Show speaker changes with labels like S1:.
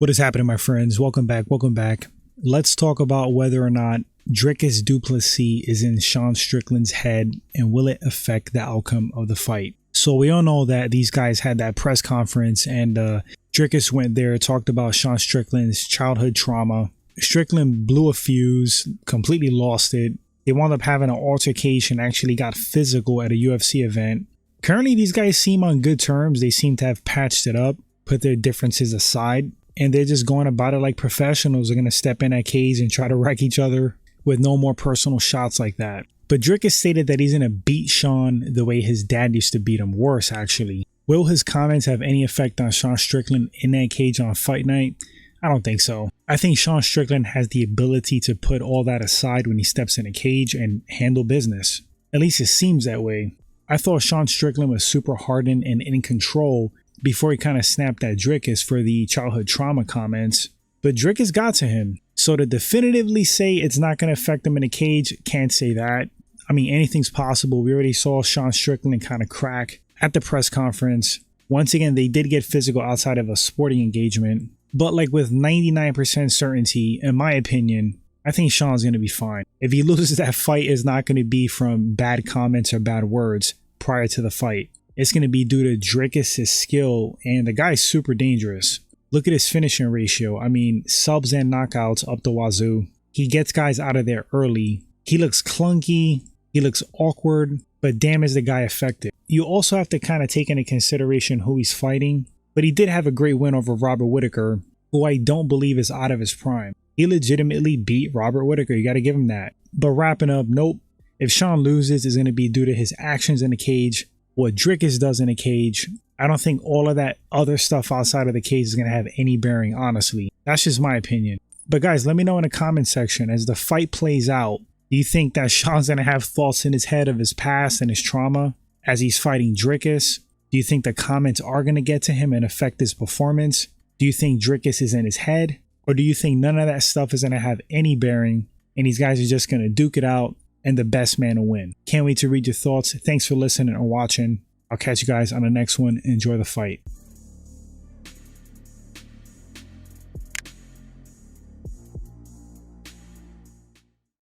S1: What is happening, my friends? Welcome back. Welcome back. Let's talk about whether or not Dricus Duplessis is in Sean Strickland's head and will it affect the outcome of the fight. So we all know that these guys had that press conference and Dricus went there, talked about Sean Strickland's childhood trauma. Strickland blew a fuse, completely lost it. They wound up having an altercation, actually got physical at a UFC event. Currently, these guys seem on good terms. They seem to have patched it up, put their differences aside, and they're just going about it like professionals. They're going to step in that cage and try to wreck each other with no more personal shots like that. But Dricus stated that he's going to beat Sean the way his dad used to beat him, worse actually. Will his comments have any effect on Sean Strickland in that cage on fight night? I don't think so. I think Sean Strickland has the ability to put all that aside when he steps in a cage and handle business. At least it seems that way. I thought Sean Strickland was super hardened and in control before he kind of snapped at Dricus for the childhood trauma comments, but Dricus got to him. So to definitively say it's not going to affect him in a cage, can't say that. I mean, anything's possible. We already saw Sean Strickland kind of crack at the press conference. Once again, they did get physical outside of a sporting engagement, but like with 99% certainty, in my opinion, I think Sean's going to be fine. If he loses that fight, it's not going to be from bad comments or bad words prior to the fight. It's going to be due to Dricus' skill, and the guy's super dangerous. Look at his finishing ratio. I mean, subs and knockouts up the wazoo. He gets guys out of there early. He looks clunky. He looks awkward, but damn is the guy effective. You also have to kind of take into consideration who he's fighting, but he did have a great win over Robert Whittaker, who I don't believe is out of his prime. He legitimately beat Robert Whittaker. You got to give him that. But wrapping up, nope. If Sean loses, it's going to be due to his actions in the cage. What Dricus does in a cage, I don't think all of that other stuff outside of the cage is going to have any bearing, honestly. That's just my opinion. But guys, let me know in the comment section, as the fight plays out, do you think that Sean's going to have thoughts in his head of his past and his trauma as he's fighting Dricus? Do you think the comments are going to get to him and affect his performance? Do you think Dricus is in his head? Or do you think none of that stuff is going to have any bearing and these guys are just going to duke it out and the best man will win? Can't wait to read your thoughts. Thanks for listening or watching. I'll catch you guys on the next one. Enjoy the fight.